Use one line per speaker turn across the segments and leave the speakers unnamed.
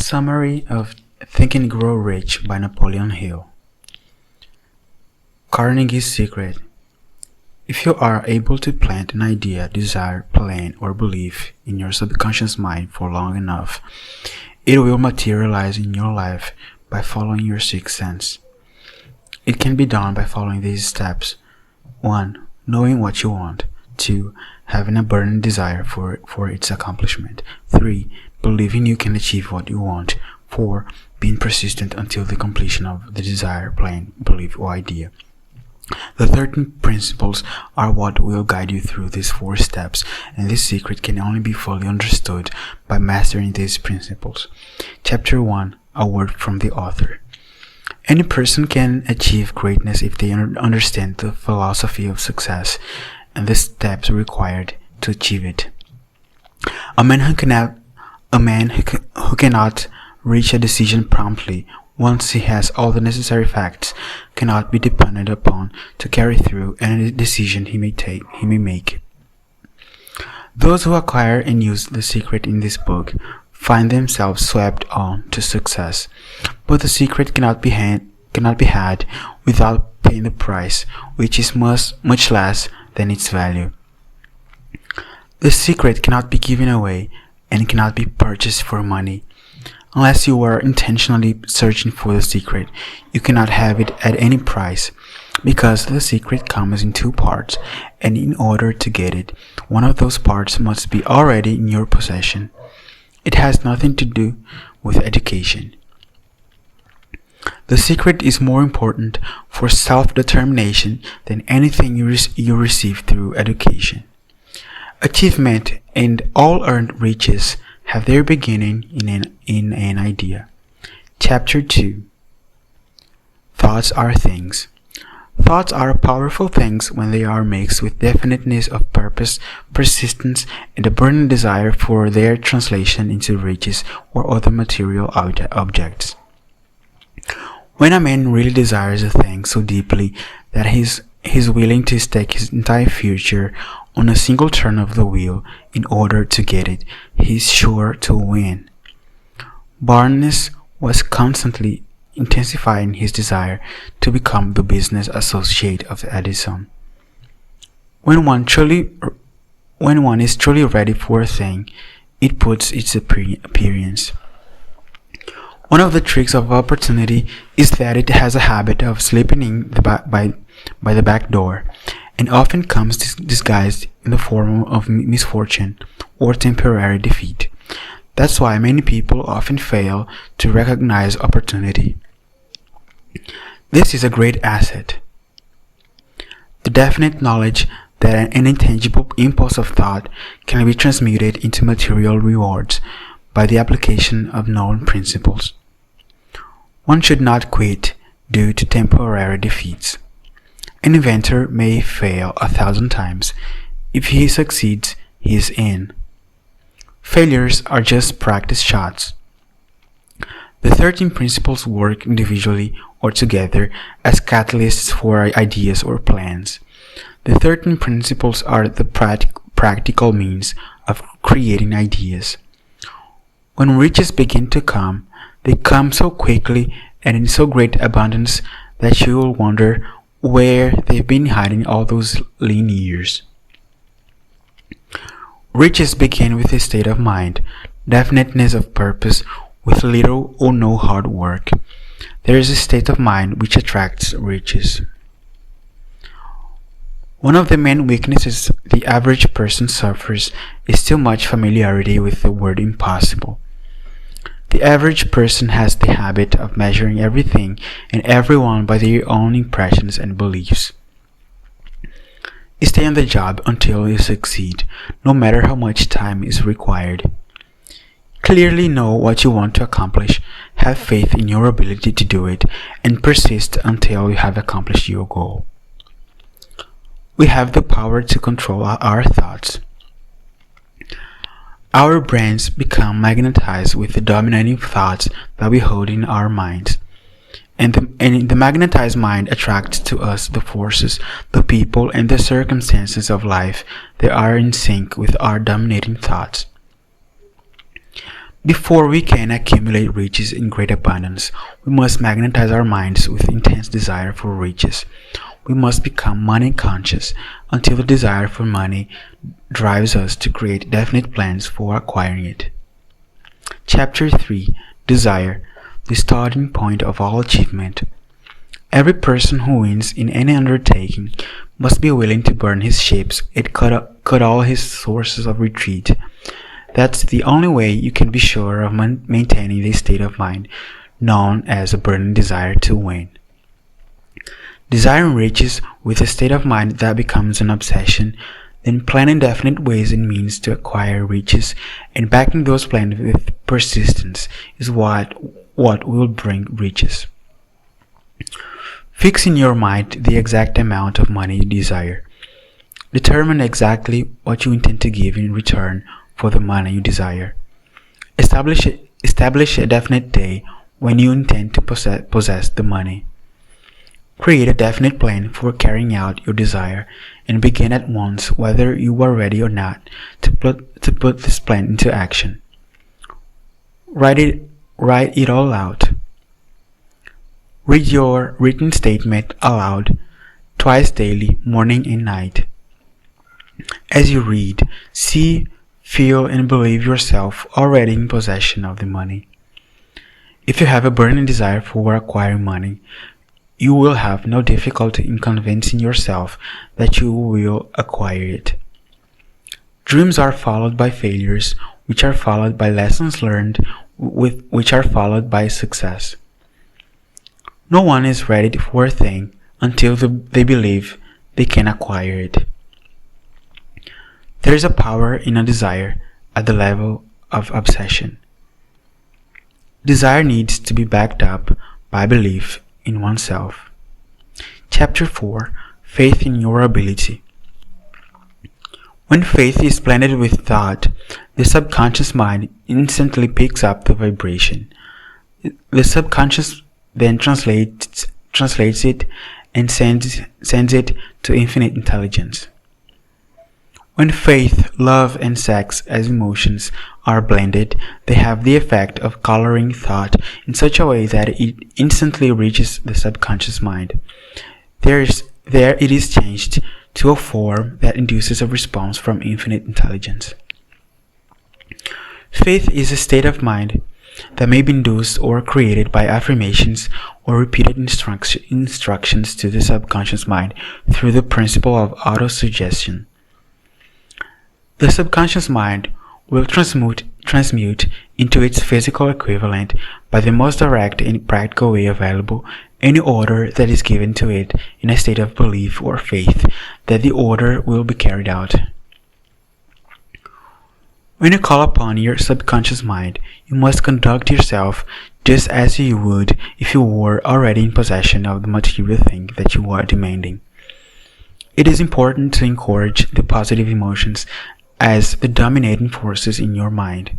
Summary of Think and Grow Rich by Napoleon Hill. Carnegie's Secret. If you are able to plant an idea, desire, plan, or belief in your subconscious mind for long enough, it will materialize in your life by following your sixth sense. It can be done by following these steps. 1. Knowing what you want. 2. Having a burning desire for its accomplishment. 3. Believing you can achieve what you want. 4. Being persistent until the completion of the desire, plan, belief, or idea. The 13 principles are what will guide you through these 4 steps, and this secret can only be fully understood by mastering these principles. Chapter 1. A word from the author. Any person can achieve greatness if they understand the philosophy of success and the steps required to achieve it. A man who cannot reach a decision promptly once he has all the necessary facts cannot be depended upon to carry through any decision he may make. Those who acquire and use the secret in this book find themselves swept on to success, but the secret cannot be had without paying the price, which is much less than its value. The secret cannot be given away and cannot be purchased for money. Unless you are intentionally searching for the secret, you cannot have it at any price, because the secret comes in 2 parts, and in order to get it, one of those parts must be already in your possession. It has nothing to do with education. The secret is more important for self-determination than anything you receive through education. Achievement and all earned riches have their beginning in an idea. Chapter 2. Thoughts are things. Thoughts are powerful things when they are mixed with definiteness of purpose, persistence, and a burning desire for their translation into riches or other material objects. When a man really desires a thing so deeply that he's willing to stake his entire future on a single turn of the wheel in order to get it, he's sure to win. Barnes was constantly intensifying his desire to become the business associate of Edison. When one is truly ready for a thing, it puts its appearance. One of the tricks of opportunity is that it has a habit of slipping in by the back door, and often comes disguised in the form of misfortune or temporary defeat. That's why many people often fail to recognize opportunity. This is a great asset. The definite knowledge that an intangible impulse of thought can be transmuted into material rewards by the application of known principles. One should not quit due to temporary defeats. An inventor may fail 1,000 times. If he succeeds, he is in. Failures are just practice shots. The 13 principles work individually or together as catalysts for ideas or plans. The 13 principles are the practical means of creating ideas. When riches begin to come, they come so quickly and in so great abundance that you will wonder where they've been hiding all those lean years. Riches begin with a state of mind, definiteness of purpose, with little or no hard work. There is a state of mind which attracts riches. One of the main weaknesses the average person suffers is too much familiarity with the word impossible. The average person has the habit of measuring everything and everyone by their own impressions and beliefs. Stay on the job until you succeed, no matter how much time is required. Clearly know what you want to accomplish, have faith in your ability to do it, and persist until you have accomplished your goal. We have the power to control our thoughts. Our brains become magnetized with the dominating thoughts that we hold in our minds. And the magnetized mind attracts to us the forces, the people, and the circumstances of life that are in sync with our dominating thoughts. Before we can accumulate riches in great abundance, we must magnetize our minds with intense desire for riches. We must become money conscious until the desire for money drives us to create definite plans for acquiring it. Chapter 3. Desire, the starting point of all achievement. Every person who wins in any undertaking must be willing to burn his ships and cut all his sources of retreat. That's the only way you can be sure of maintaining the state of mind known as a burning desire to win. Desiring riches with a state of mind that becomes an obsession, then planning definite ways and means to acquire riches and backing those plans with persistence is what will bring riches. Fix in your mind the exact amount of money you desire. Determine exactly what you intend to give in return for the money you desire. Establish a definite day when you intend to possess the money. Create a definite plan for carrying out your desire and begin at once, whether you are ready or not, to put this plan into action. Write it all out. Read your written statement aloud twice daily, morning and night. As you read, see, feel, and believe yourself already in possession of the money. If you have a burning desire for acquiring money, you will have no difficulty in convincing yourself that you will acquire it. Dreams are followed by failures, which are followed by lessons learned, which are followed by success. No one is ready for a thing until they believe they can acquire it. There is a power in a desire at the level of obsession. Desire needs to be backed up by belief in oneself. Chapter 4. Faith in your ability. When faith is blended with thought, the subconscious mind instantly picks up the vibration. The subconscious then translates it and sends it to infinite intelligence. When faith, love, and sex as emotions are blended, they have the effect of coloring thought in such a way that it instantly reaches the subconscious mind. There it is changed to a form that induces a response from infinite intelligence. Faith is a state of mind that may be induced or created by affirmations or repeated instructions to the subconscious mind through the principle of autosuggestion. The subconscious mind will transmute into its physical equivalent by the most direct and practical way available any order that is given to it in a state of belief or faith that the order will be carried out. When you call upon your subconscious mind, you must conduct yourself just as you would if you were already in possession of the material thing that you are demanding. It is important to encourage the positive emotions as the dominating forces in your mind.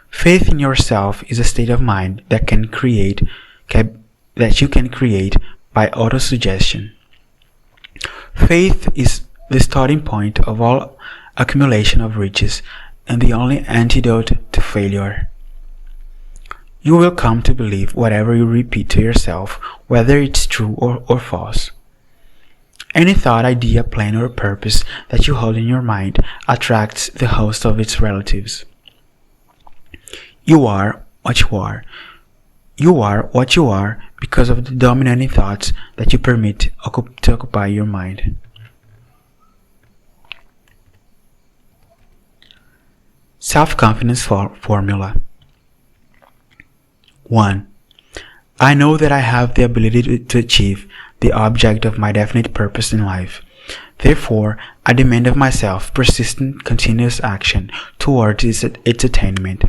Faith in yourself is a state of mind that you can create by autosuggestion. Faith is the starting point of all accumulation of riches and the only antidote to failure. You will come to believe whatever you repeat to yourself, whether it's true or false. Any thought, idea, plan, or purpose that you hold in your mind attracts the host of its relatives. You are what you are. You are what you are because of the dominating thoughts that you permit to occupy your mind. Self-confidence formula. 1. I know that I have the ability to achieve the object of my definite purpose in life. Therefore, I demand of myself persistent, continuous action towards its attainment,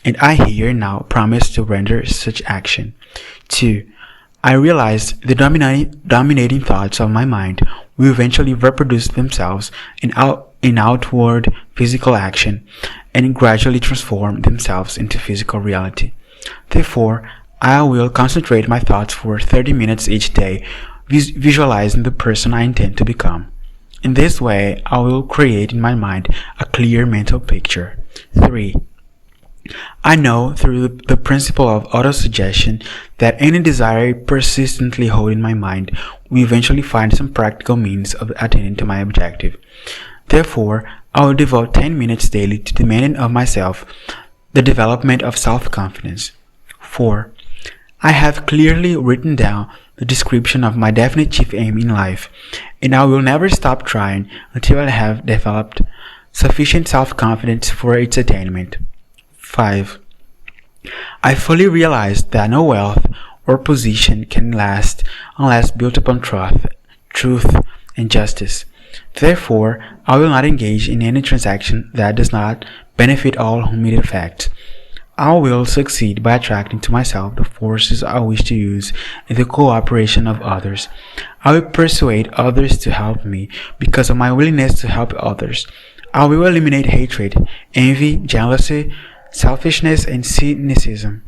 and I here now promise to render such action. 2. I realize the dominating thoughts of my mind will eventually reproduce themselves in outward physical action and gradually transform themselves into physical reality. Therefore, I will concentrate my thoughts for 30 minutes each day, visualizing the person I intend to become. In this way, I will create in my mind a clear mental picture. 3. I know through the principle of autosuggestion that any desire I persistently hold in my mind will eventually find some practical means of attaining to my objective. Therefore, I will devote 10 minutes daily to demanding of myself the development of self-confidence. 4. I have clearly written down the description of my definite chief aim in life, and I will never stop trying until I have developed sufficient self-confidence for its attainment. 5. I fully realize that no wealth or position can last unless built upon truth, and justice. Therefore, I will not engage in any transaction that does not benefit all whom it affects. I will succeed by attracting to myself the forces I wish to use in the cooperation of others. I will persuade others to help me because of my willingness to help others. I will eliminate hatred, envy, jealousy, selfishness, and cynicism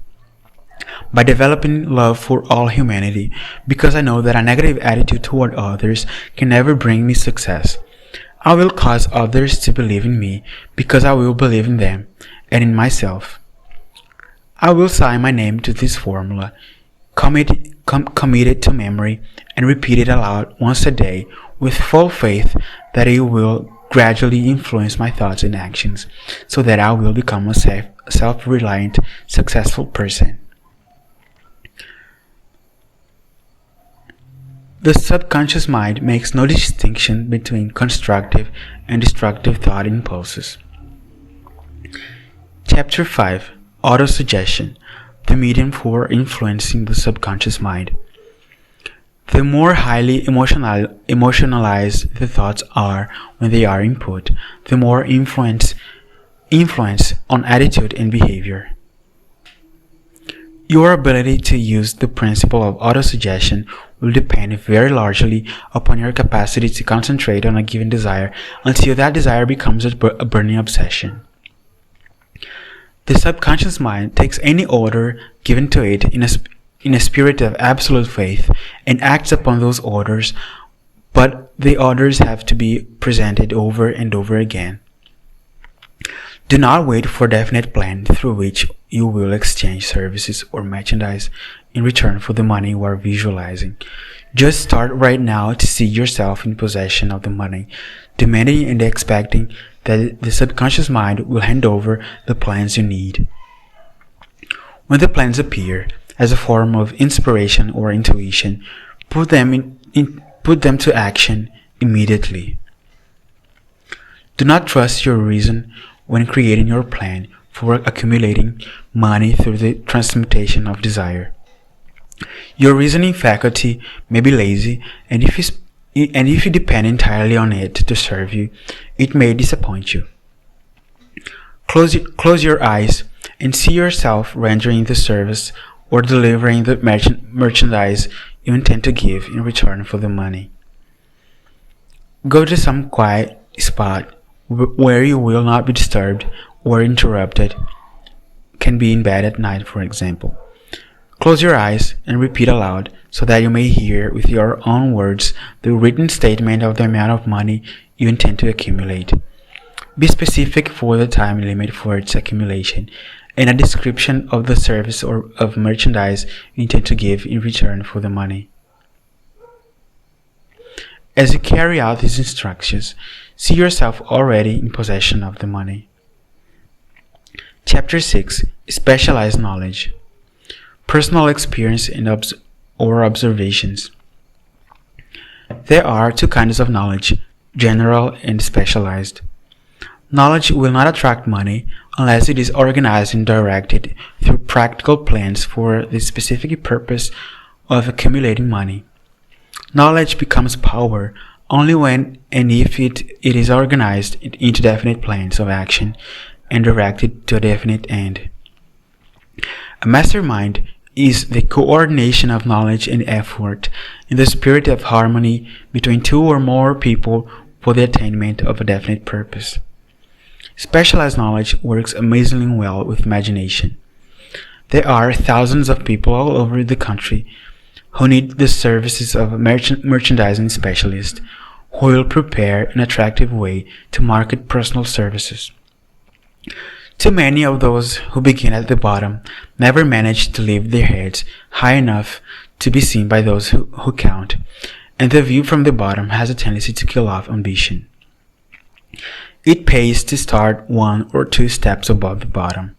by developing love for all humanity, because I know that a negative attitude toward others can never bring me success. I will cause others to believe in me because I will believe in them and in myself. I will sign my name to this formula, commit it to memory, and repeat it aloud once a day with full faith that it will gradually influence my thoughts and actions so that I will become a self-reliant, successful person. The subconscious mind makes no distinction between constructive and destructive thought impulses. Chapter 5. Autosuggestion, the medium for influencing the subconscious mind. The more highly emotionalized the thoughts are when they are input, the more influence on attitude and behavior. Your ability to use the principle of autosuggestion will depend very largely upon your capacity to concentrate on a given desire until that desire becomes a burning obsession. The subconscious mind takes any order given to it in a spirit of absolute faith and acts upon those orders, but the orders have to be presented over and over again. Do not wait for a definite plan through which you will exchange services or merchandise in return for the money you are visualizing. Just start right now to see yourself in possession of the money, demanding and expecting that the subconscious mind will hand over the plans you need. When the plans appear as a form of inspiration or intuition, put them to action immediately. Do not trust your reason when creating your plan for accumulating money through the transmutation of desire. Your reasoning faculty may be lazy, and if you depend entirely on it to serve you, it may disappoint you. Close your eyes and see yourself rendering the service or delivering the merchandise you intend to give in return for the money. Go to some quiet spot where you will not be disturbed or interrupted. Can be in bed at night, for example. Close your eyes and repeat aloud so that you may hear with your own words the written statement of the amount of money you intend to accumulate. Be specific for the time limit for its accumulation and a description of the service or of merchandise you intend to give in return for the money. As you carry out these instructions, see yourself already in possession of the money. Chapter 6. Specialized knowledge. Personal experience and observations. There are two kinds of knowledge, general and specialized. Knowledge will not attract money unless it is organized and directed through practical plans for the specific purpose of accumulating money. Knowledge becomes power only when and if it is organized into definite plans of action and directed to a definite end. A mastermind is the coordination of knowledge and effort in the spirit of harmony between two or more people for the attainment of a definite purpose. Specialized knowledge works amazingly well with imagination. There are thousands of people all over the country who need the services of a merchandising specialist who will prepare an attractive way to market personal services. Too many of those who begin at the bottom never manage to lift their heads high enough to be seen by those who count, and the view from the bottom has a tendency to kill off ambition. It pays to start 1 or 2 steps above the bottom.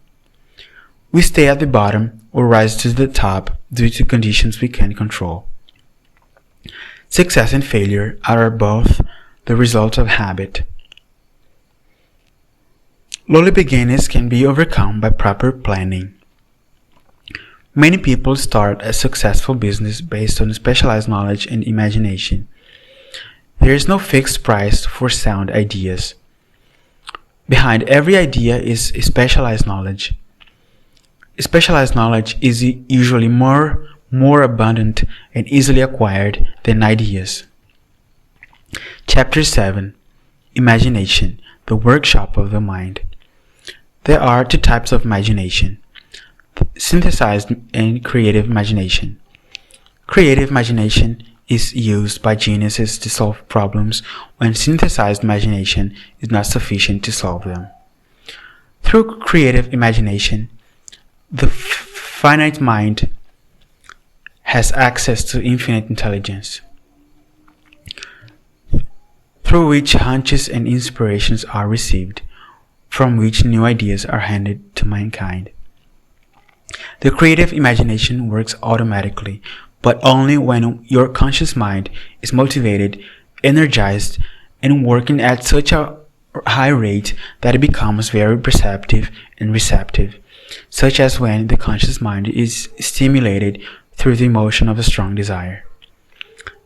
We stay at the bottom or rise to the top due to conditions we can't control. Success and failure are both the result of habit. Lowly beginnings can be overcome by proper planning. Many people start a successful business based on specialized knowledge and imagination. There is no fixed price for sound ideas. Behind every idea is specialized knowledge. Specialized knowledge is usually more abundant and easily acquired than ideas. Chapter 7. Imagination, the workshop of the mind. There are 2 types of imagination: synthesized and creative imagination. Creative imagination is used by geniuses to solve problems when synthesized imagination is not sufficient to solve them. Through creative imagination, the finite mind has access to infinite intelligence, through which hunches and inspirations are received, from which new ideas are handed to mankind. The creative imagination works automatically, but only when your conscious mind is motivated, energized, and working at such a high rate that it becomes very perceptive and receptive, such as when the conscious mind is stimulated through the emotion of a strong desire.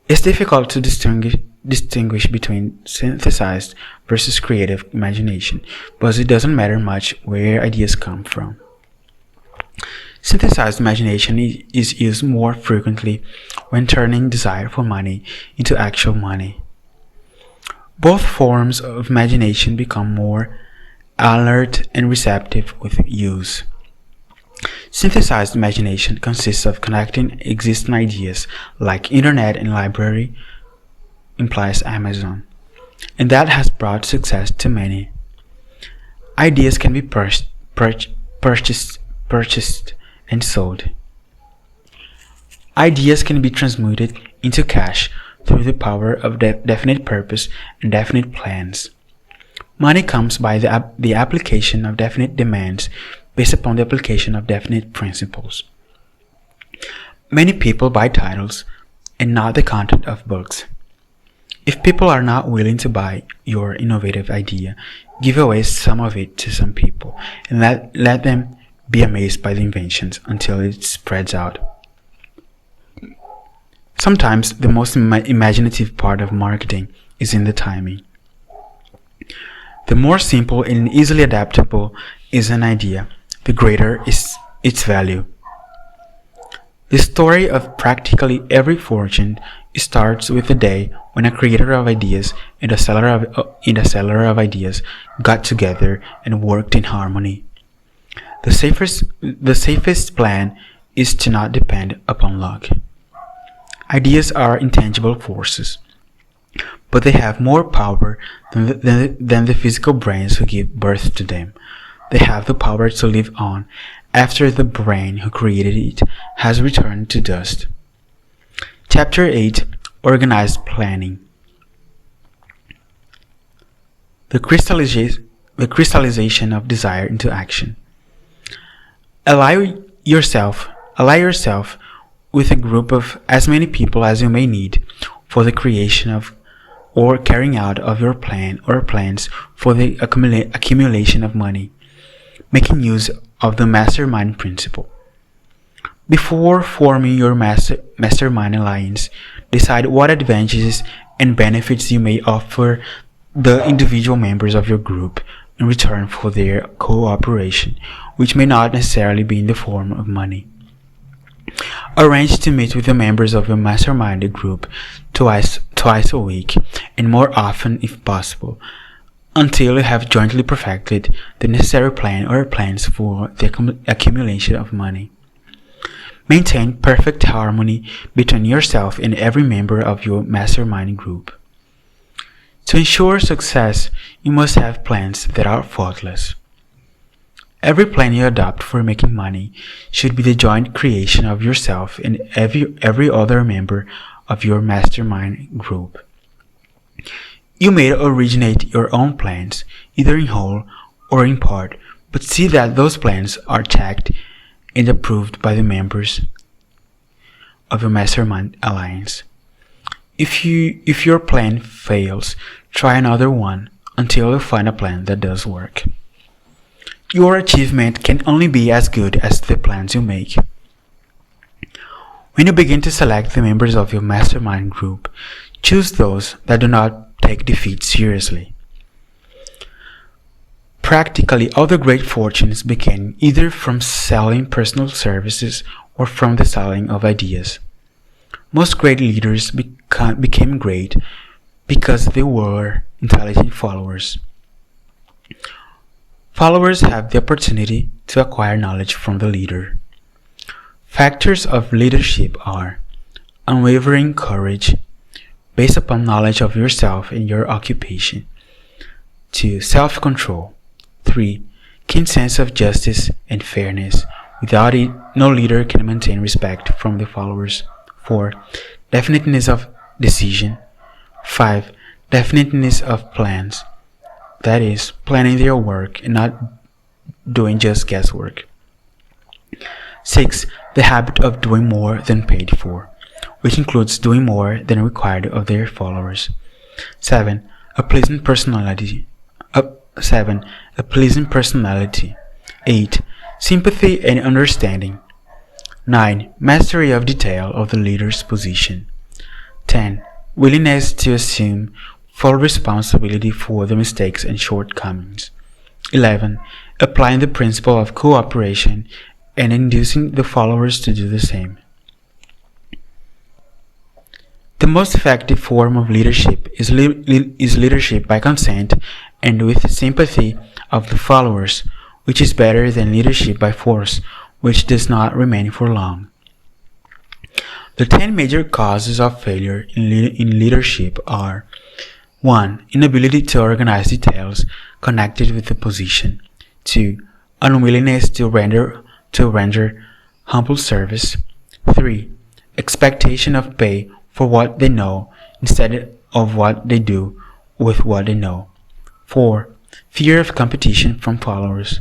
It's difficult to distinguish between synthesized versus creative imagination, but it doesn't matter much where ideas come from. Synthesized imagination is used more frequently when turning desire for money into actual money. Both forms of imagination become more alert and receptive with use. Synthesized imagination consists of connecting existing ideas like internet and library, implies Amazon, and that has brought success to many. Ideas can be purchased and sold. Ideas can be transmuted into cash through the power of definite purpose and definite plans. Money comes by the application of definite demands based upon the application of definite principles. Many people buy titles and not the content of books. If people are not willing to buy your innovative idea, give away some of it to some people and let them be amazed by the inventions until it spreads out. Sometimes the most imaginative part of marketing is in the timing. The more simple and easily adaptable is an idea, the greater is its value. The story of practically every fortune starts with the day when a creator of ideas and a seller of ideas got together and worked in harmony. The safest plan is to not depend upon luck. Ideas are intangible forces, but they have more power than the physical brains who give birth to them. They have the power to live on after the brain who created it has returned to dust. Chapter 8. Organized Planning. The crystallization of desire into action. Ally yourself with a group of as many people as you may need for the creation of or carrying out of your plan or plans for the accumulation of money, making use of the mastermind principle. Before forming your mastermind alliance, decide what advantages and benefits you may offer the individual members of your group in return for their cooperation, which may not necessarily be in the form of money. Arrange to meet with the members of your mastermind group twice a week, and more often if possible, until you have jointly perfected the necessary plan or plans for the accumulation of money. Maintain perfect harmony between yourself and every member of your mastermind group. To ensure success, you must have plans that are faultless. Every plan you adopt for making money should be the joint creation of yourself and every other member of your mastermind group. You may originate your own plans, either in whole or in part, but see that those plans are checked and approved by the members of your mastermind alliance. If your plan fails, try another one until you find a plan that does work. Your achievement can only be as good as the plans you make. When you begin to select the members of your mastermind group, choose those that do not take defeat seriously. Practically all the great fortunes began either from selling personal services or from the selling of ideas. Most great leaders became great because they were intelligent followers. Followers have the opportunity to acquire knowledge from the leader. Factors of leadership are unwavering courage, based upon knowledge of yourself and your occupation. 2. Self-control. 3. Keen sense of justice and fairness. Without it, no leader can maintain respect from the followers. 4. Definiteness of decision. 5. Definiteness of plans. That is, planning their work and not doing just guesswork. 6. The habit of doing more than paid for, which includes doing more than required of their followers. 7. A pleasant personality. 8. Sympathy and understanding. 9. Mastery of detail of the leader's position. 10. Willingness to assume full responsibility for the mistakes and shortcomings. 11. Applying the principle of cooperation and inducing the followers to do the same. The most effective form of leadership is leadership by consent and with sympathy of the followers, which is better than leadership by force, which does not remain for long. The 10 major causes of failure in leadership are: 1. Inability to organize details connected with the position. 2. Unwillingness to render humble service. 3. Expectation of pay for what they know instead of what they do with what they know. 4. Fear of competition from followers.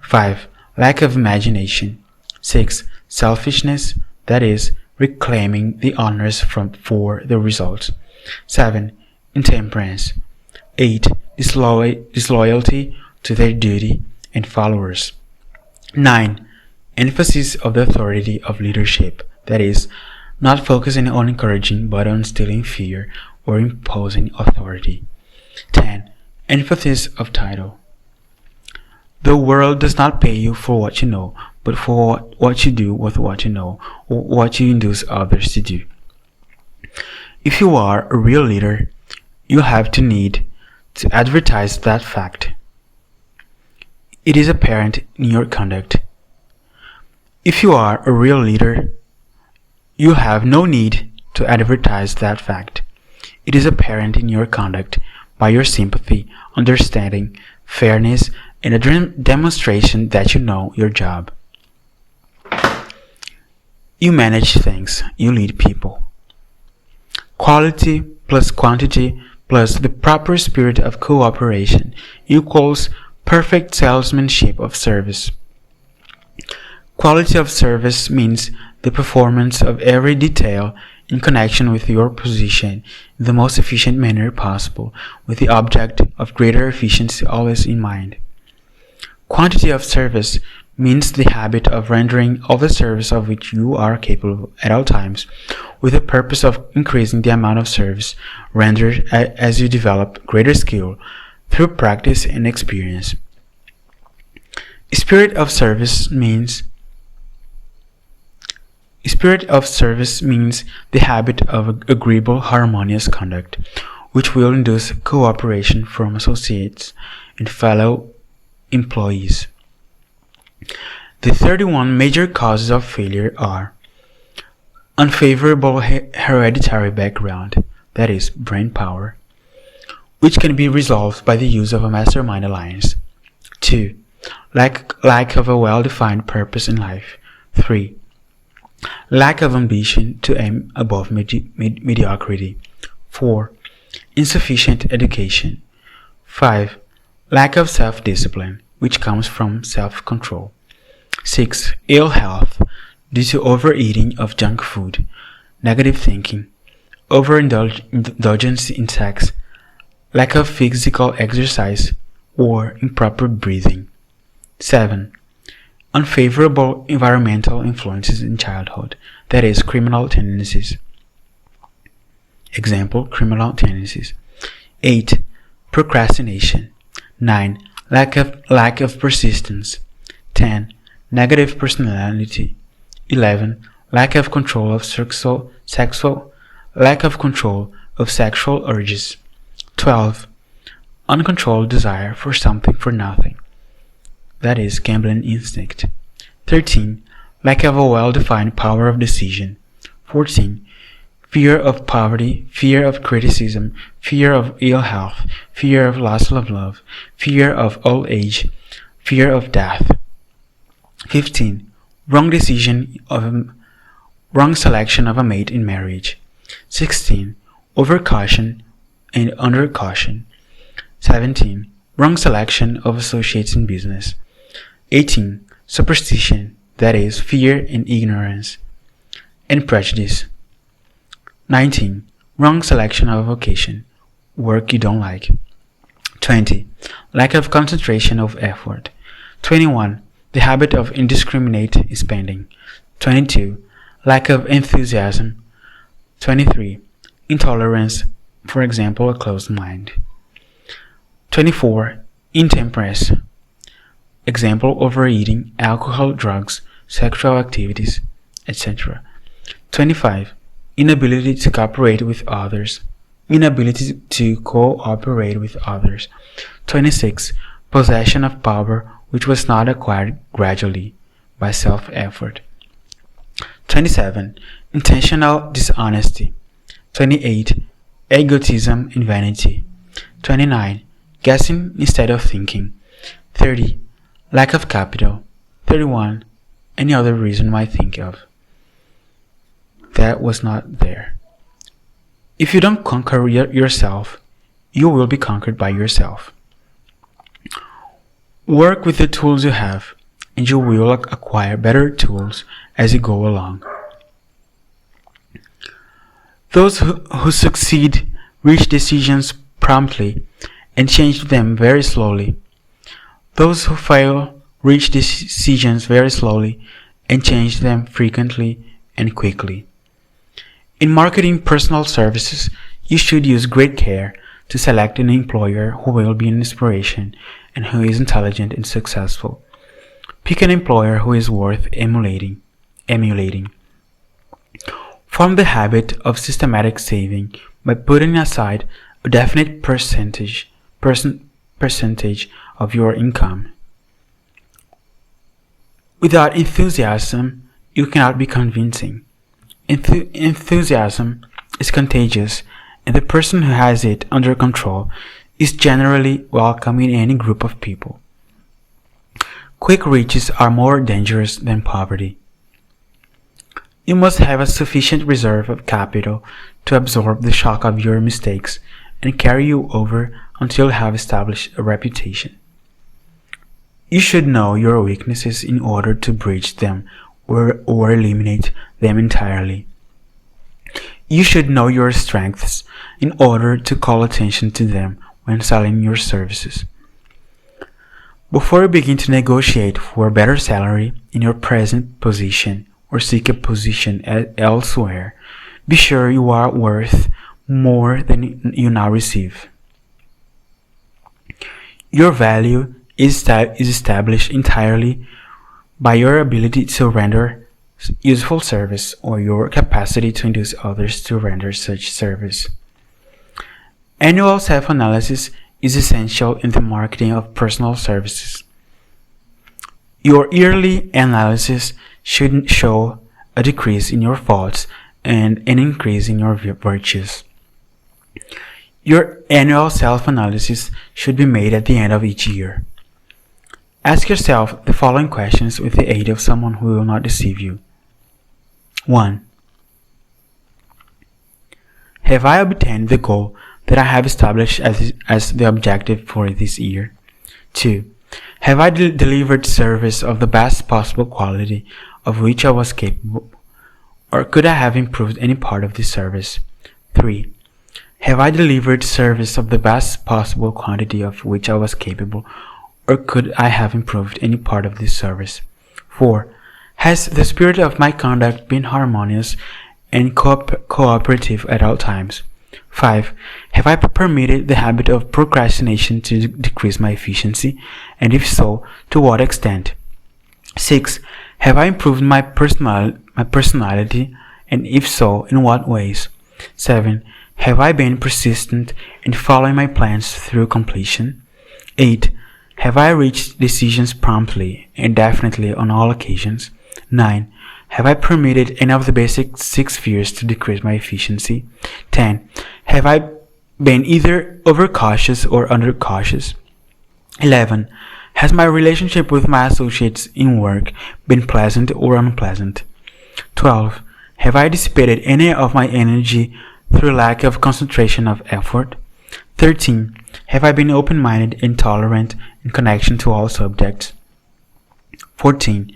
5. Lack of imagination. 6. Selfishness, that is, reclaiming the honors for the results. 7. Intemperance. 8. Disloyalty to their duty and followers. 9. Emphasis of the authority of leadership, that is, not focusing on encouraging but on instilling fear or imposing authority. 10. Emphasis of title. The world does not pay you for what you know, but for what you do with what you know, or what you induce others to do. If you are a real leader, you have to need to advertise that fact. It is apparent in your conduct. If you are a real leader, you have no need to advertise that fact. It is apparent in your conduct by your sympathy, understanding, fairness, and a demonstration that you know your job. You manage things, you lead people. Quality plus quantity plus the proper spirit of cooperation equals perfect salesmanship of service. Quality of service means the performance of every detail in connection with your position in the most efficient manner possible, with the object of greater efficiency always in mind. Quantity of service means the habit of rendering all the service of which you are capable at all times, with the purpose of increasing the amount of service rendered as you develop greater skill through practice and experience. Spirit of service means the habit of agreeable, harmonious conduct, which will induce cooperation from associates and fellow employees. The 31 major causes of failure are: unfavorable hereditary background, that is, brain power, which can be resolved by the use of a mastermind alliance. 2. Lack of a well-defined purpose in life. 3. Lack of ambition to aim above mediocrity. 4. Insufficient education. 5. Lack of self-discipline, which comes from self-control. 6. Ill health, due to overeating of junk food, negative thinking, overindulgence in sex, lack of physical exercise, or improper breathing. 7. Unfavorable environmental influences in childhood, that is, criminal tendencies. Example, criminal tendencies. 8. Procrastination. 9. Lack of persistence. 10. Negative personality. 11. Lack of control of sexual urges. 12. Uncontrolled desire for something for nothing, that is, gambling instinct. 13. Lack of a well-defined power of decision. 14. Fear of poverty, fear of criticism, fear of ill health, fear of loss of love, fear of old age, fear of death. 15. Wrong selection of a mate in marriage. 16. Overcaution and undercaution. 17. Wrong selection of associates in business. 18. Superstition, that is, fear and ignorance, and prejudice. 19. Wrong selection of vocation, work you don't like. 20. Lack of concentration of effort. 21. The habit of indiscriminate spending. 22. Lack of enthusiasm. 23. Intolerance, for example, a closed mind. 24. Intemperance. Example, overeating, alcohol, drugs, sexual activities, etc. 25. Inability to cooperate with others. 26. Possession of power which was not acquired gradually by self-effort. 27. Intentional dishonesty. 28. Egotism and vanity. 29. Guessing instead of thinking. 30. Lack of capital. 31. Any other reason I think of that was not there. If you don't conquer yourself, you will be conquered by yourself. Work with the tools you have, and you will acquire better tools as you go along. Those who succeed reach decisions promptly and change them very slowly. Those who fail reach decisions very slowly and change them frequently and quickly. In marketing personal services, you should use great care to select an employer who will be an inspiration and who is intelligent and successful. Pick an employer who is worth emulating. Form the habit of systematic saving by putting aside a definite percentage of your income. Without enthusiasm, you cannot be convincing. Enthusiasm is contagious, and the person who has it under control is generally welcome in any group of people. Quick riches are more dangerous than poverty. You must have a sufficient reserve of capital to absorb the shock of your mistakes and carry you over until you have established a reputation. You should know your weaknesses in order to bridge them or eliminate them entirely. You should know your strengths in order to call attention to them when selling your services. Before you begin to negotiate for a better salary in your present position or seek a position elsewhere, be sure you are worth more than you now receive. Your value is established entirely by your ability to render useful service or your capacity to induce others to render such service. Annual self-analysis is essential in the marketing of personal services. Your yearly analysis should show a decrease in your faults and an increase in your virtues. Your annual self-analysis should be made at the end of each year. Ask yourself the following questions with the aid of someone who will not deceive you. 1. Have I obtained the goal that I have established as the objective for this year? 2. Have I delivered service of the best possible quality of which I was capable, or could I have improved any part of this service? 3. Have I delivered service of the best possible quantity of which I was capable, or could I have improved any part of this service? 4. Has the spirit of my conduct been harmonious and cooperative at all times? 5. Have I permitted the habit of procrastination to decrease my efficiency, and if so, to what extent? 6. Have I improved my personality, and if so, in what ways? 7. Have I been persistent in following my plans through completion? 8. Have I reached decisions promptly and definitely on all occasions? 9. Have I permitted any of the basic 6 fears to decrease my efficiency? 10. Have I been either overcautious or undercautious? 11. Has my relationship with my associates in work been pleasant or unpleasant? 12. Have I dissipated any of my energy through lack of concentration of effort? 13. Have I been open-minded and tolerant in connection to all subjects? 14.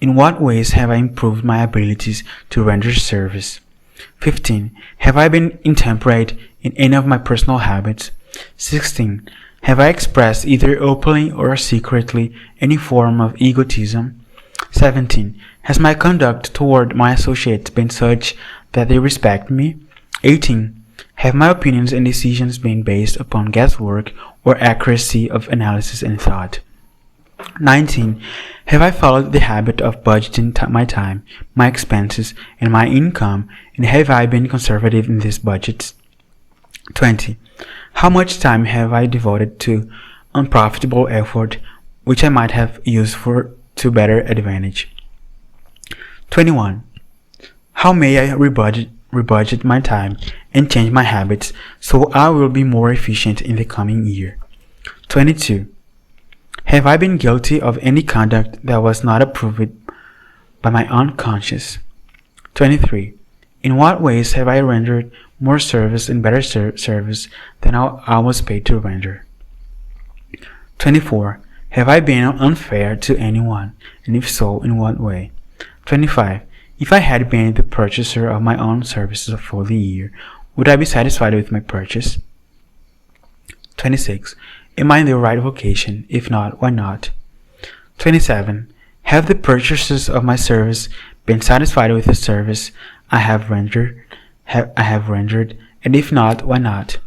In what ways have I improved my abilities to render service? 15. Have I been intemperate in any of my personal habits? 16. Have I expressed either openly or secretly any form of egotism? 17. Has my conduct toward my associates been such that they respect me? 18. Have my opinions and decisions been based upon guesswork or accuracy of analysis and thought? 19. Have I followed the habit of budgeting my time, my expenses, and my income, and have I been conservative in these budgets? 20. How much time have I devoted to unprofitable effort which I might have used to better advantage? 21. How may I rebudget my time and change my habits so I will be more efficient in the coming year? 22. Have I been guilty of any conduct that was not approved by my unconscious? 23. In what ways have I rendered more service and better service than I was paid to render? 24. Have I been unfair to anyone, and if so, in what way? 25. If I had been the purchaser of my own services for the year, would I be satisfied with my purchase? 26. Am I in the right vocation? If not, why not? 27. Have the purchasers of my service been satisfied with the service I have rendered? And if not, why not?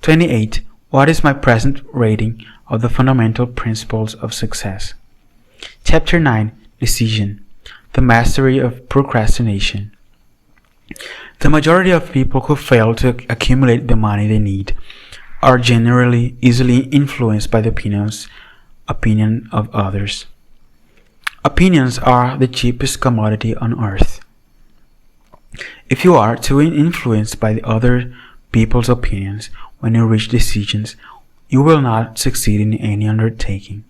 28. What is my present rating of the fundamental principles of success? Chapter 9. Decision. The mastery of procrastination. The majority of people who fail to accumulate the money they need are generally easily influenced by the opinion of others. Opinions are the cheapest commodity on earth. If you are too influenced by the other people's opinions when you reach decisions, you will not succeed in any undertaking.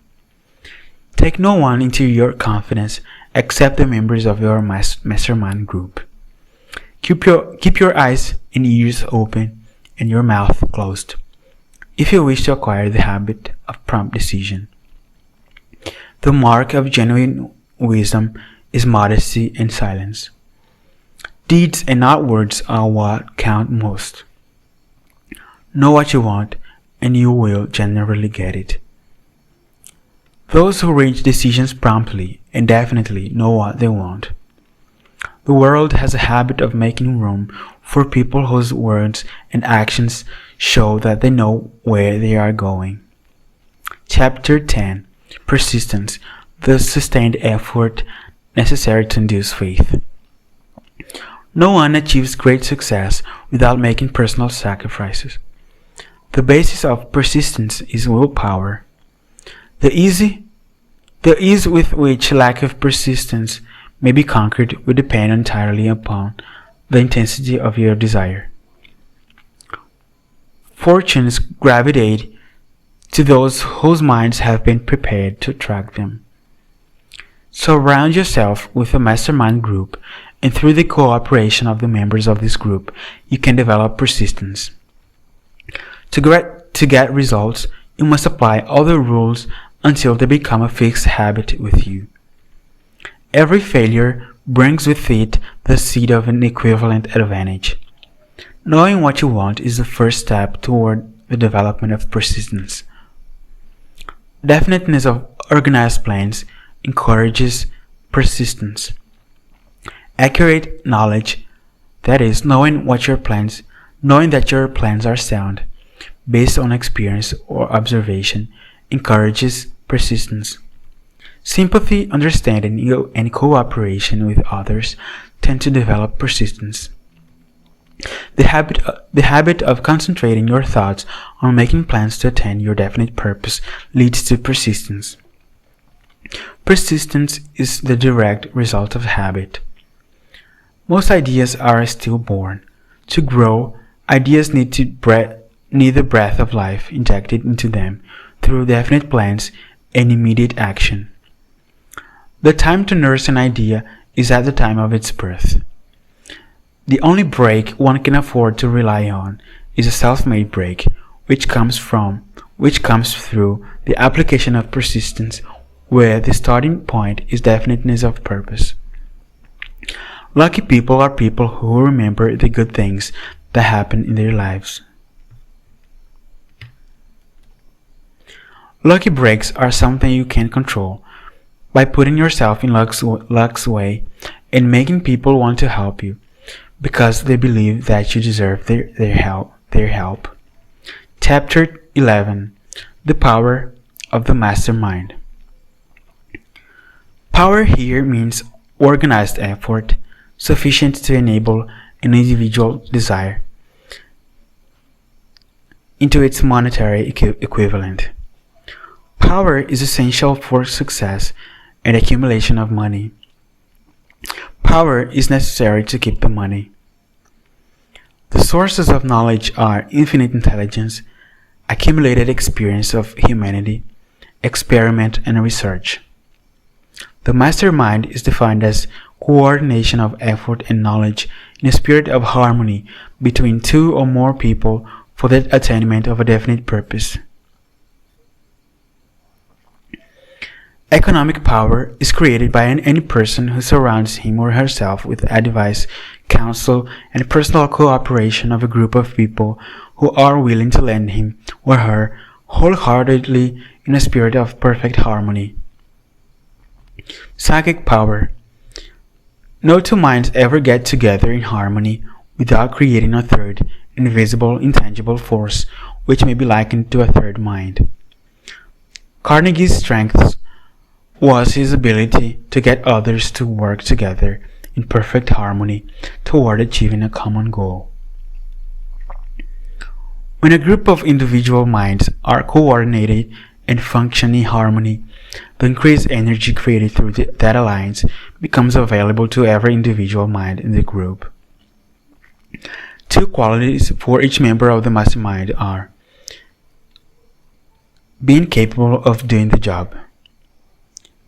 Take no one into your confidence except the members of your mastermind group. Keep your eyes and ears open and your mouth closed if you wish to acquire the habit of prompt decision. The mark of genuine wisdom is modesty and silence. Deeds and not words are what count most. Know what you want, and you will generally get it. Those who reach decisions promptly and definitely know what they want. The world has a habit of making room for people whose words and actions show that they know where they are going. Chapter 10. Persistence, the sustained effort necessary to induce faith. No one achieves great success without making personal sacrifices. The basis of persistence is willpower. The ease with which lack of persistence may be conquered will depend entirely upon the intensity of your desire. Fortunes gravitate to those whose minds have been prepared to attract them. Surround yourself with a mastermind group, and through the cooperation of the members of this group, you can develop persistence. To get results, you must apply all the rules until they become a fixed habit with you. Every failure brings with it the seed of an equivalent advantage. Knowing what you want is the first step toward the development of persistence. Definiteness of organized plans encourages persistence. Accurate knowledge, that is, knowing that your plans are sound, based on experience or observation, encourages persistence. Sympathy, understanding, and cooperation with others tend to develop persistence. The habit of concentrating your thoughts on making plans to attain your definite purpose leads to persistence. Persistence is the direct result of habit. Most ideas are stillborn. To grow, ideas need the breath of life injected into them through definite plans and immediate action. The time to nurse an idea is at the time of its birth. The only break one can afford to rely on is a self-made break, which comes through the application of persistence, where the starting point is definiteness of purpose. Lucky people are people who remember the good things that happen in their lives. Lucky breaks are something you can control by putting yourself in luck's way and making people want to help you because they believe that you deserve their help. Chapter 11. The Power of the Mastermind. Power here means organized effort, sufficient to enable an individual desire into its monetary equivalent. Power is essential for success and accumulation of money. Power is necessary to keep the money. The sources of knowledge are infinite intelligence, accumulated experience of humanity, experiment, and research. The mastermind is defined as coordination of effort and knowledge in a spirit of harmony between two or more people for the attainment of a definite purpose. Economic power is created by any person who surrounds him or herself with advice, counsel, and personal cooperation of a group of people who are willing to lend him or her wholeheartedly in a spirit of perfect harmony. Psychic power. No two minds ever get together in harmony without creating a third, invisible, intangible force which may be likened to a third mind. Carnegie's strength was his ability to get others to work together in perfect harmony toward achieving a common goal. When a group of individual minds are coordinated and function in harmony, the increased energy created through that alliance becomes available to every individual mind in the group. Two qualities for each member of the mastermind are being capable of doing the job,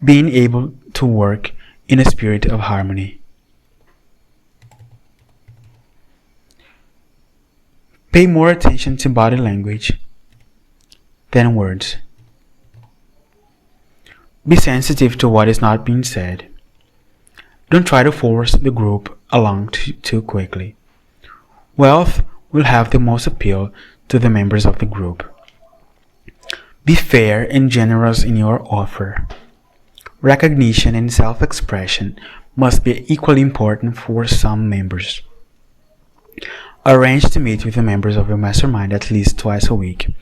being able to work in a spirit of harmony. Pay more attention to body language than words. Be sensitive to what is not being said. Don't try to force the group along too quickly. Wealth will have the most appeal to the members of the group. Be fair and generous in your offer. Recognition and self-expression must be equally important for some members. Arrange to meet with the members of your mastermind at least twice a week.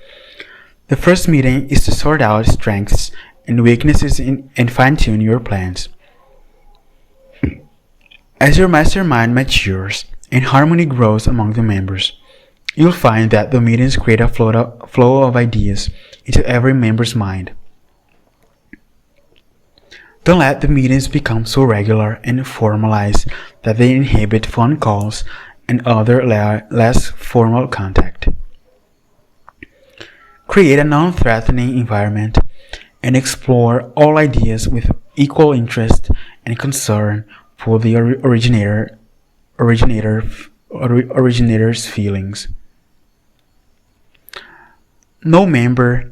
The first meeting is to sort out strengths and weaknesses and fine-tune your plans. As your mastermind matures and harmony grows among the members, you'll find that the meetings create a flow of ideas into every member's mind. Don't let the meetings become so regular and formalized that they inhibit phone calls and other less formal contact. Create a non-threatening environment and explore all ideas with equal interest and concern for the originator's feelings. No member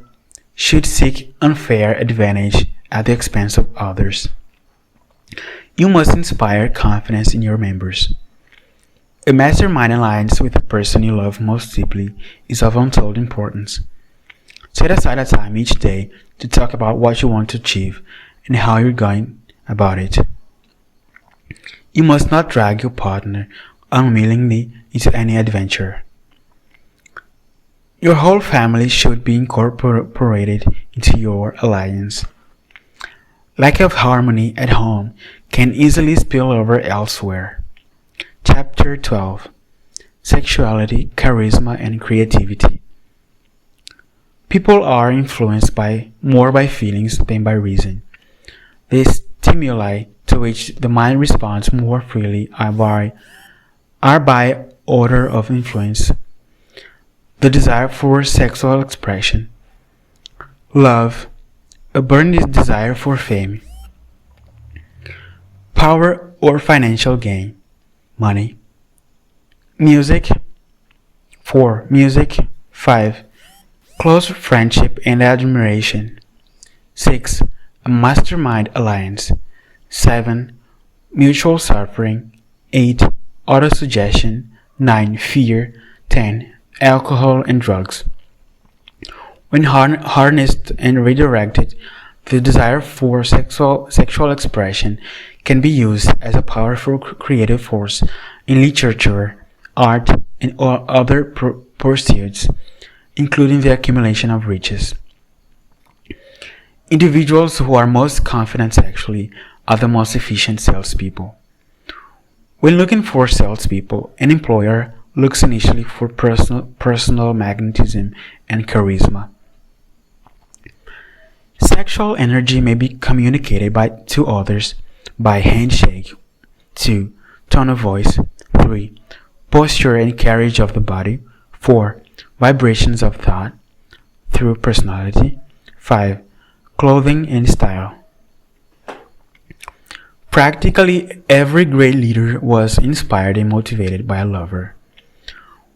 should seek unfair advantage at the expense of others. You must inspire confidence in your members. A mastermind alliance with the person you love most deeply is of untold importance. Set aside a time each day to talk about what you want to achieve and how you're going about it. You must not drag your partner unwillingly into any adventure. Your whole family should be incorporated into your alliance. Lack of harmony at home can easily spill over elsewhere. Chapter 12: Sexuality, Charisma, and Creativity. People are influenced more by feelings than by reason. The stimuli to which the mind responds more freely are by order of influence. The desire for sexual expression. Love, a burning desire for fame. Power or financial gain. Money. Music. 4. Music. 5. Close friendship and admiration. 6. A mastermind alliance. 7. Mutual suffering. 8. Autosuggestion. 9. Fear. 10. Alcohol and drugs. When harnessed and redirected, the desire for sexual expression can be used as a powerful creative force in literature, art, and other pursuits, including the accumulation of riches. Individuals who are most confident sexually are the most efficient salespeople. When looking for salespeople, an employer looks initially for personal magnetism and charisma. Sexual energy may be communicated to others by handshake. 2. Tone of voice. 3. Posture and carriage of the body. 4. Vibrations of thought through personality. 5. Clothing and style. Practically every great leader was inspired and motivated by a lover.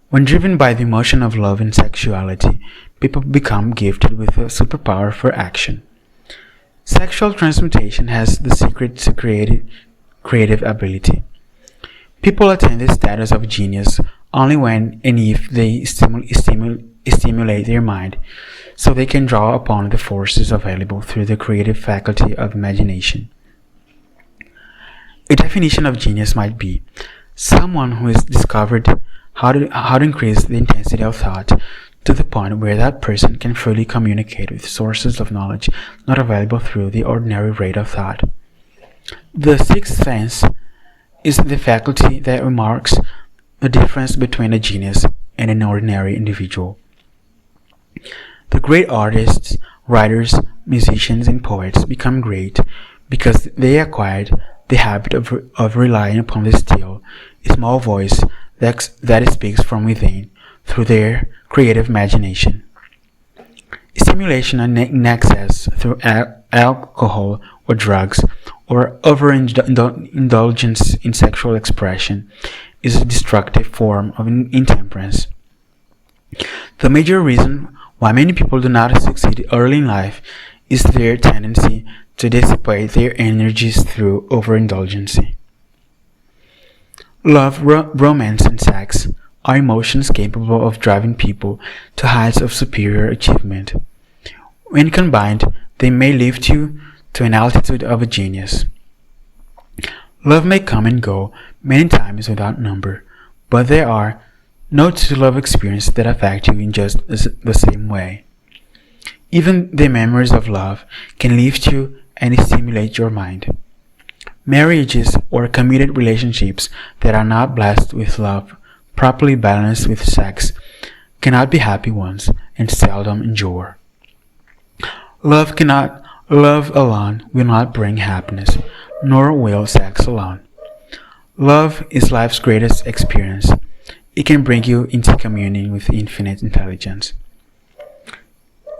When driven by the emotion of love and sexuality, people become gifted with a superpower for action. Sexual transmutation has the secret to creative ability. People attain the status of genius only when and if they stimulate their mind, so they can draw upon the forces available through the creative faculty of imagination. A definition of genius might be someone who has discovered how to increase the intensity of thought to the point where that person can fully communicate with sources of knowledge not available through the ordinary rate of thought. The sixth sense is the faculty that remarks the difference between a genius and an ordinary individual. The great artists, writers, musicians, and poets become great because they acquired the habit of relying upon the still, small voice that speaks from within through their creative imagination. Stimulation in excess through alcohol or drugs or overindulgence in sexual expression is a destructive form of intemperance. The major reason why many people do not succeed early in life is their tendency to dissipate their energies through overindulgence. Love, romance, and sex are emotions capable of driving people to heights of superior achievement. When combined, they may lift you to an altitude of a genius. Love may come and go many times without number, but there are no two love experiences that affect you in just the same way. Even the memories of love can lift you and stimulate your mind. Marriages or committed relationships that are not blessed with love, properly balanced with sex, cannot be happy ones and seldom endure. Love alone will not bring happiness, nor will sex alone. Love is life's greatest experience. It can bring you into communion with infinite intelligence.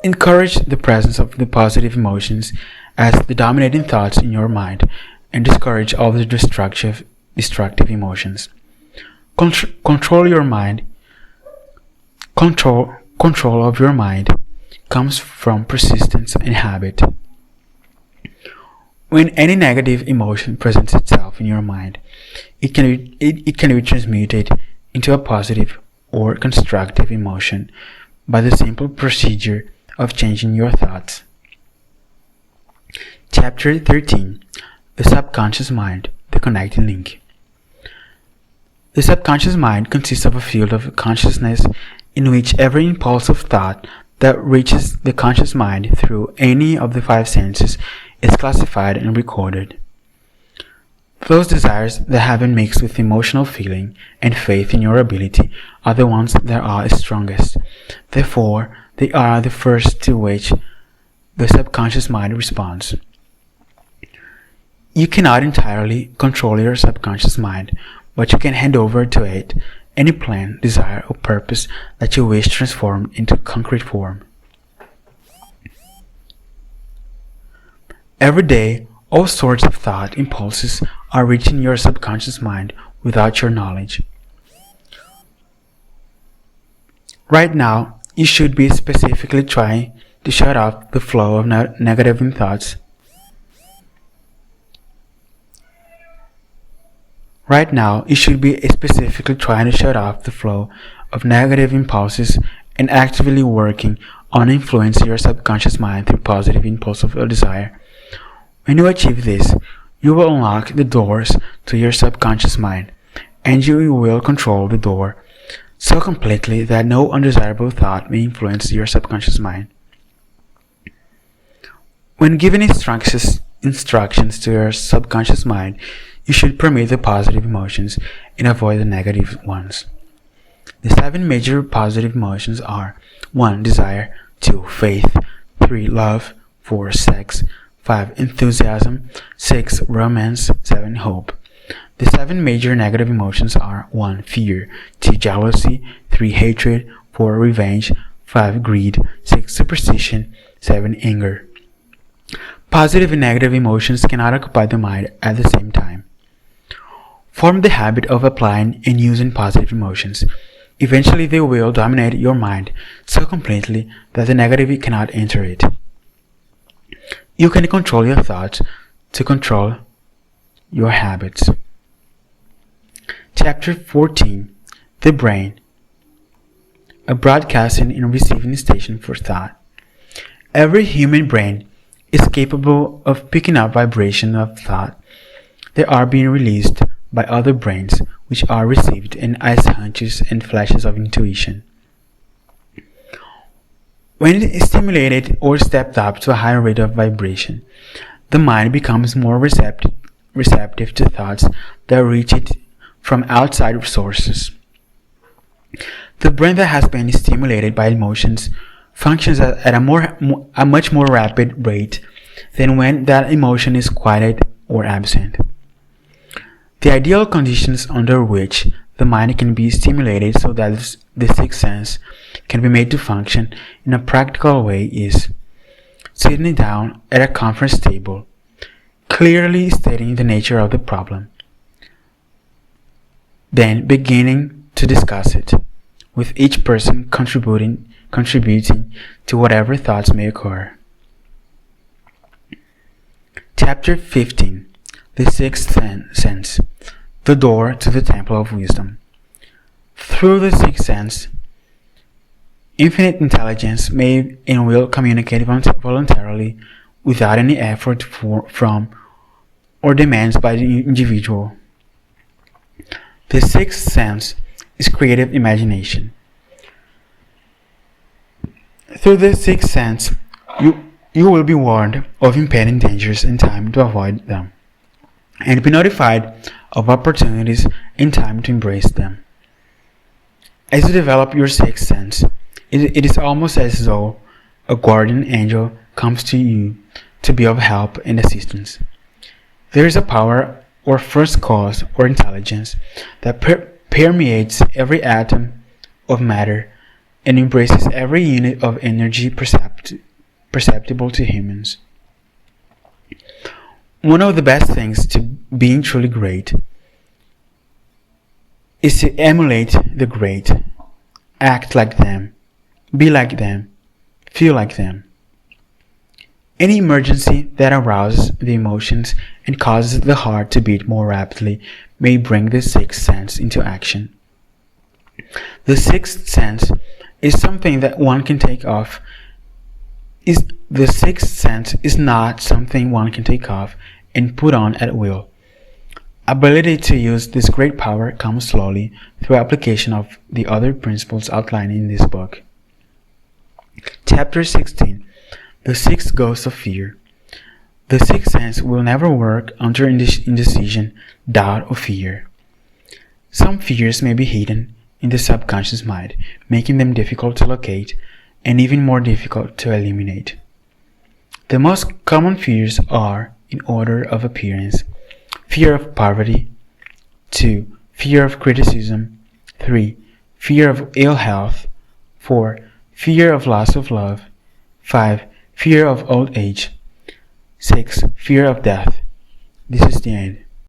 Encourage the presence of the positive emotions as the dominating thoughts in your mind and discourage all the destructive emotions. Control your mind. Control of your mind comes from persistence and habit. When any negative emotion presents itself in your mind, it can be transmuted into a positive or constructive emotion by the simple procedure of changing your thoughts. Chapter 13. The Subconscious Mind, the Connecting Link. The subconscious mind consists of a field of consciousness in which every impulse of thought that reaches the conscious mind through any of the five senses is classified and recorded. Those desires that have been mixed with emotional feeling and faith in your ability are the ones that are strongest. Therefore, they are the first to which the subconscious mind responds. You cannot entirely control your subconscious mind, but you can hand over to it any plan, desire, or purpose that you wish transformed into concrete form. Every day, all sorts of thought impulses are reaching your subconscious mind without your knowledge. Right now, you should be specifically trying to shut off the flow of negative thoughts. Right now, you should be specifically trying to shut off the flow of negative impulses and actively working on influencing your subconscious mind through positive impulses or desire. When you achieve this, you will unlock the doors to your subconscious mind, and you will control the door so completely that no undesirable thought may influence your subconscious mind. When giving instructions to your subconscious mind, you should permit the positive emotions and avoid the negative ones. The 7 major positive emotions are 1. Desire, 2. Faith, 3. Love, 4. Sex, 5. Enthusiasm, 6. Romance, 7. Hope. The 7 major negative emotions are 1. Fear, 2. Jealousy, 3. Hatred, 4. Revenge, 5. Greed, 6. Superstition, 7. Anger. Positive and negative emotions cannot occupy the mind at the same time. Form the habit of applying and using positive emotions. Eventually they will dominate your mind so completely that the negative cannot enter it. You can control your thoughts to control your habits. Chapter 14. The Brain, a broadcasting and receiving station for thought. Every human brain is capable of picking up vibrations of thought that are being released by other brains, which are received in as hunches and flashes of intuition. When it is stimulated or stepped up to a higher rate of vibration, the mind becomes more receptive to thoughts that reach it from outside sources. The brain that has been stimulated by emotions functions at a much more rapid rate than when that emotion is quieted or absent. The ideal conditions under which the mind can be stimulated so that the sixth sense can be made to function in a practical way is sitting down at a conference table, clearly stating the nature of the problem, then beginning to discuss it, with each person contributing to whatever thoughts may occur. Chapter 15. The Sixth Sense, the Door to the Temple of Wisdom. Through the sixth sense, infinite intelligence may and will communicate voluntarily without any effort from or demands by the individual. The sixth sense is creative imagination. Through the sixth sense, you will be warned of impending dangers in time to avoid them, and be notified of opportunities in time to embrace them. As you develop your sixth sense, it is almost as though a guardian angel comes to you to be of help and assistance. There is a power or first cause or intelligence that permeates every atom of matter and embraces every unit of energy perceptible to humans. One of the best things to being truly great is to emulate the great, act like them, be like them, feel like them. Any emergency that arouses the emotions and causes the heart to beat more rapidly may bring the sixth sense into action. The sixth sense is something that one can take off. The sixth sense is not something one can take off and put on at will. Ability to use this great power comes slowly through application of the other principles outlined in this book. Chapter 16. The Six Ghosts of Fear. The sixth sense will never work under indecision, doubt, or fear. Some fears may be hidden in the subconscious mind, making them difficult to locate and even more difficult to eliminate. The most common fears are, in order of appearance: fear of poverty, 2. Fear of criticism, 3. Fear of ill health, 4. Fear of loss of love, 5. Fear of old age, 6. Fear of death. This is the end.